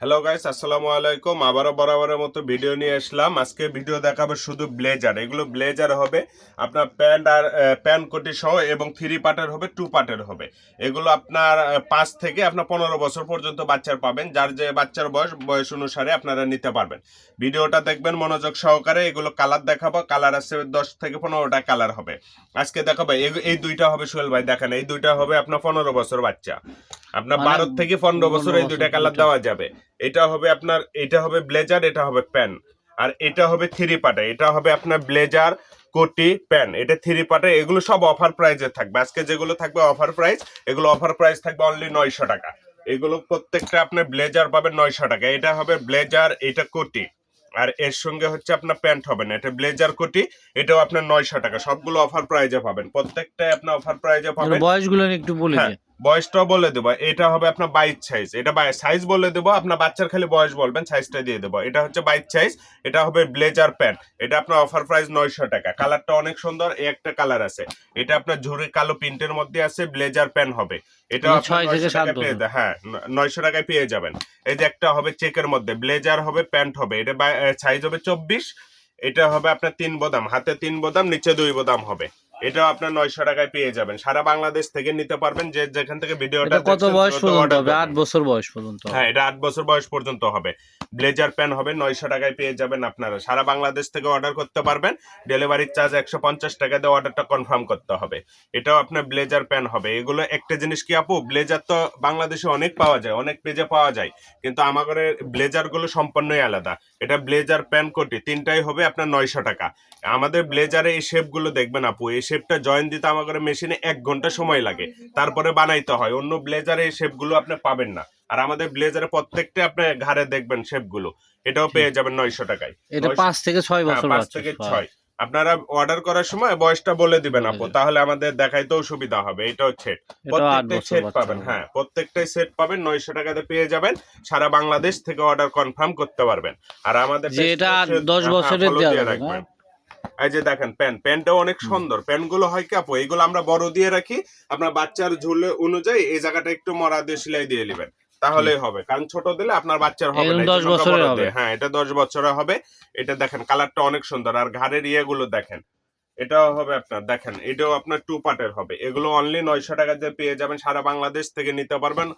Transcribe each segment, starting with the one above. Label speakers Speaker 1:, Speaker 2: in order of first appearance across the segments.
Speaker 1: Hello guys, আসসালামু আলাইকুম। আবারও বরাবরের মতো ভিডিও নিয়ে আসলাম। আজকে ভিডিও দেখাবো শুধু ব্লেজার। এগুলো ব্লেজার হবে আপনার প্যান্ট আর প্যান্ট কোটি সহ, এবং 3 পার্টের হবে, 2 পার্টের হবে। এগুলো আপনার 5 থেকে আপনার 15 বছর পর্যন্ত বাচ্চার পাবেন। যার যে বাচ্চার বয়স অনুসারে আপনারা নিতে পারবেন। ভিডিওটা দেখবেন মনোযোগ সহকারে। এগুলো কালার দেখাবো, কালার আছে 10 থেকে 15টা কালার হবে। আজকে দেখাবো এই দুইটা হবে। সোহেল ভাই দেখেন, এই দুইটা হবে আপনার 15 বছর বাচ্চা। আপনার
Speaker 2: মানে
Speaker 1: 12 থেকে 15 বছর
Speaker 2: 15
Speaker 1: এই দুইটা
Speaker 2: বছর
Speaker 1: কালার
Speaker 2: দুইটা।
Speaker 1: দেওয়া যাবে। এটা হবে আপনার, এটা হবে ব্লেজার, এটা হবে প্যান। আর এটা হবে 3 পার্টে, এটা হবে আপনার ব্লেজার কোটি প্যান। এটা 3 পার্টে। এগুলো সব অফার প্রাইজে থাকবে। আজকে যেগুলো থাকবে অফার প্রাইস, এগুলো অফার প্রাইস থাকবে অনলি 900 টাকা। এগুলো প্রত্যেকটা আপনি ব্লেজার পাবেন 900 টাকা। এটা হবে ব্লেজার, এটা কোটি। আর এর সঙ্গে হচ্ছে আপনার প্যান্ট হবে না, এটা ব্লেজার কোটি। এটাও আপনার 900 টাকা। সবগুলো অফার প্রাইজে পাবেন, প্রত্যেকটাই আপনার অফার প্রাইজে পাবেন।
Speaker 2: বয়সগুলো একটু বলে
Speaker 1: হ্যাঁ,
Speaker 2: দিন।
Speaker 1: বয়সটাও বলে দেবো। এটা হবে আপনার 22 সাইজ। এটা সাইজ বলে দেবো, আপনার বাচ্চার খালি বয়স বলবেন, সাইজটা দিয়ে দেবো। এটা হচ্ছে 22 সাইজ। এটা হবে ব্লেজার প্যান্ট। এটা আপনার অফার প্রাইস 900 টাকা। কালারটা অনেক সুন্দর। এই একটা কালার আছে, এটা আপনার ঝুরি কালো প্রিন্টের মধ্যে আছে, ব্লেজার প্যান্ট হবে। এটা আপনার
Speaker 2: 6 থেকে
Speaker 1: 900
Speaker 2: 7
Speaker 1: টাকায় পেয়ে
Speaker 2: বছর।
Speaker 1: যাবেন। হ্যাঁ, 900 টাকায় পেয়ে যাবেন। এই যে একটা হবে চেকের মধ্যে, ব্লেজার হবে, প্যান্ট হবে। এটা সাইজ হবে 24। এটা হবে আপনার 3 বোতাম, হাতে 3 বোতাম, নিচে 2 বোতাম হবে। এটাও আপনার 900 টাকায় পেয়ে যাবেন। সারা বাংলাদেশ থেকে নিতে পারবেন, যে যেখান থেকে ভিডিওটা
Speaker 2: এটা কত
Speaker 1: দেখছেন
Speaker 2: বয়স
Speaker 1: দ্রুত
Speaker 2: পর্যন্ত
Speaker 1: অর্ডার
Speaker 2: হবে? 8
Speaker 1: করবেন।
Speaker 2: বছর বয়স পর্যন্ত
Speaker 1: হ্যাঁ,
Speaker 2: হবে।
Speaker 1: এটা 8 বছর বয়স পর্যন্ত হবে। ব্লেজার প্যান হবে 900 টাকায় পেয়ে যাবেন আপনারা। সারা বাংলাদেশ থেকে অর্ডার করতে পারবেন। ডেলিভারির চার্জ 150 টাকা দিয়ে অর্ডারটা কনফার্ম করতে হবে। এটাও আপনার ব্লেজার প্যান হবে। এগুলো একটা জিনিস কি আপু, ব্লেজার তো বাংলাদেশে অনেক পাওয়া যায়, অনেক পেজে পাওয়া যায়, কিন্তু আমাদের ব্লেজার গুলো সম্পূর্ণই আলাদা। এটা ব্লেজার প্যান কোটি, তিনটাই হবে আপনার 900 টাকা। আমাদের ব্লেজারে এই শেপ গুলো দেখবেন আপু, এই শেপটা জয়েন দিতে আমাদের মেশিনে 1 ঘন্টা সময় লাগে, তারপরে বানাইতে হয়। অন্য ব্লেজারে এই শেপ গুলো আপনি পাবেন না। আর আমাদের ব্লেজারে প্রত্যেকটা আপনি ঘাড়ে দেখবেন শেপ গুলো। এটাও
Speaker 2: ঠিক।
Speaker 1: পেয়ে যাবেন 900 টাকায়।
Speaker 2: এটা 5 থেকে 6
Speaker 1: হ্যাঁ,
Speaker 2: বছর
Speaker 1: 5
Speaker 2: বাচ্চা।
Speaker 1: থেকে 6। আপনারা অর্ডার করার সময় বয়সটা বলে দিবেন
Speaker 2: বলে
Speaker 1: আপু,
Speaker 2: দিন।
Speaker 1: তাহলে আমাদের দেখাইতেও সুবিধা হবে। এটাও সেট,
Speaker 2: এটা 8
Speaker 1: প্রত্যেকটাই
Speaker 2: বছর
Speaker 1: সেট
Speaker 2: বাচ্চা
Speaker 1: পাবেন।
Speaker 2: হবে।
Speaker 1: হ্যাঁ, প্রত্যেকটাই সেট পাবেন 900 টাকাতে পেয়ে যাবেন। সারা বাংলাদেশ থেকে অর্ডার কনফার্ম করতে পারবেন। আর আমাদের
Speaker 2: যে এটা 10
Speaker 1: হ্যাঁ,
Speaker 2: বছরের
Speaker 1: ফলো
Speaker 2: দেওয়া
Speaker 1: দিয়ে
Speaker 2: যাবে না?
Speaker 1: রাখবেন। এই যে দেখেন, প্যান্টটাও অনেক
Speaker 2: হুম।
Speaker 1: সুন্দর। প্যান্টগুলো হয় কি আপু, এইগুলো আমরা বড় দিয়ে রাখি। আপনার বাচ্চার ঝুলে অনুযায়ী এই জায়গাটা একটু মরা দিয়ে সেলাই দিয়ে নেবেন,
Speaker 2: ঠিক।
Speaker 1: তাহলেই হবে। কারণ ছোট দিলে আপনার বাচ্চার হবে না,
Speaker 2: একদম
Speaker 1: এই
Speaker 2: 10
Speaker 1: জন্য আমরা বড়
Speaker 2: বছরের হবে।
Speaker 1: দিই। হ্যাঁ, এটা 10 বছরের হবে। এটা দেখেন, কালারটা অনেক সুন্দর। আর ঘাড়ের ইয়েগুলো দেখেন, এটাও হবে আপনার, দেখেন এটাও আপনার 2 পার্টের হবে। এগুলো অনলি 900 টাকা দিয়ে পেয়ে যাবেন। সারা বাংলাদেশ থেকে নিতে পারবেন।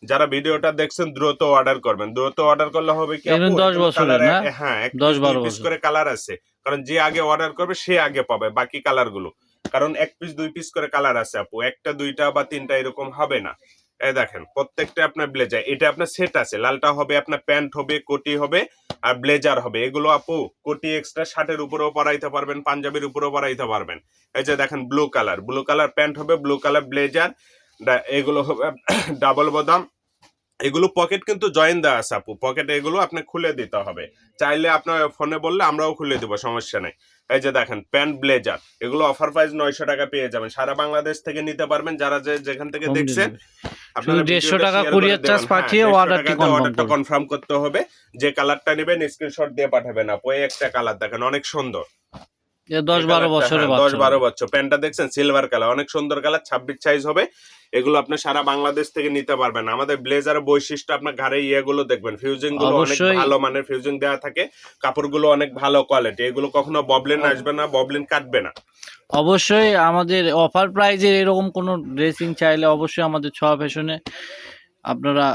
Speaker 1: যারা ভিডিওটা দেখছেন দ্রুত অর্ডার করবেন। দ্রুত অর্ডার করলে হবে কি আপু,
Speaker 2: একদম 10
Speaker 1: এগুলো
Speaker 2: বছরের
Speaker 1: কালার,
Speaker 2: না?
Speaker 1: হ্যাঁ, 1 পিস 2
Speaker 2: 10-12
Speaker 1: পিস
Speaker 2: বছর।
Speaker 1: করে কালার আছে। কারণ যে আগে অর্ডার করবে সে আগে পাবে বাকি কালার গুলো। কারণ 1 পিস 2 পিস করে কালার আছে আপু, একটা দুইটা বা তিনটা এরকম হবে না। এই দেখেন, প্রত্যেকটা আপনার ব্লেজার। এটা আপনার সেট আছে, লালটা হবে আপনার প্যান্ট হবে, কোটি হবে, আর ব্লেজার হবে। এগুলো আপু কোটি এক্সট্রা শার্টের উপরেও পরাইতে পারবেন, পাঞ্জাবির উপরেও পরাইতে পারবেন। এই যে দেখেন, blue colour, blue colour pant হবে, ব্লু কালার ব্লেজার। এগুলো হবে ডাবল বোতাম। এগুলো পকেট কিন্তু জয়েন দেওয়া আছে আপু, পকেটে এগুলো আপনি খুলে দিতে হবে। চাইলে আপনার ফোনে বললে আমরাও খুলে দেবো, সমস্যা নেই। এই যে দেখেন, প্যান্ট ব্লেজার। এগুলো অফার প্রাইস 900 টাকা পেয়ে যাবেন। সারা বাংলাদেশ থেকে নিতে পারবেন। যারা যেখান থেকে
Speaker 2: হোম
Speaker 1: দেখছেন
Speaker 2: ডেলিভারি। শুধু
Speaker 1: আপনারা
Speaker 2: 150
Speaker 1: ভিডিওটা
Speaker 2: টাকা
Speaker 1: শেয়ার করে
Speaker 2: কুরিয়ার চার্জ
Speaker 1: দেবেন। হ্যাঁ,
Speaker 2: পাঠিয়ে
Speaker 1: 150 টাকা
Speaker 2: অর্ডারটি
Speaker 1: দিয়ে
Speaker 2: কনফার্ম
Speaker 1: অর্ডারটা
Speaker 2: করুন।
Speaker 1: কনফার্ম করতে হবে। যে কালারটা নেবেন স্ক্রিনশট দিয়ে পাঠাবেন আপু। এই একটা কালার দেখেন, অনেক সুন্দর।
Speaker 2: এটা
Speaker 1: এই
Speaker 2: 10-12
Speaker 1: কালারটা,
Speaker 2: বছরের
Speaker 1: হ্যাঁ, দশ
Speaker 2: বাচ্চা
Speaker 1: বারো
Speaker 2: হবে।
Speaker 1: বছর। প্যান্টটা দেখছেন, সিলভার কালার, অনেক সুন্দর কালার, 26 সাইজ হবে। এগুলো আপনি সারা বাংলাদেশ থেকে নিতে পারবেন। আমাদের ব্লেজারের বৈশিষ্ট্য, আপনার ঘাড়ে ইয়েগুলো দেখবেন, ফিউজিং গুলো অনেক
Speaker 2: অবশ্যই।
Speaker 1: ভালো মানের ফিউজিং দেওয়া থাকে। কাপড়গুলো অনেক ভালো কোয়ালিটি। এগুলো কখনো ববলিন আসবে না, ববলিন কাটবে না।
Speaker 2: অবশ্যই আমাদের অফার প্রাইজের এরকম কোনো ড্রেসিং চাইলে অবশ্যই আমাদের ছোঁয়া ফ্যাশনে আপনারা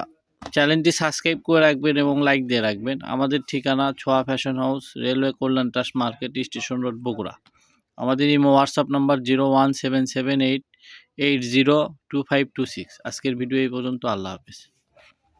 Speaker 2: চ্যানেলটি সাবস্ক্রাইব করে রাখবেন এবং লাইক দিয়ে রাখবেন। আমাদের ঠিকানা ছোঁয়া fashion house, railway Kalyan trust market, station road, Bogura. আমাদের ইমো হোয়াটসঅ্যাপ নাম্বার 01778802526। আজকের ভিডিও এই পর্যন্ত। আল্লাহ হাফেজ।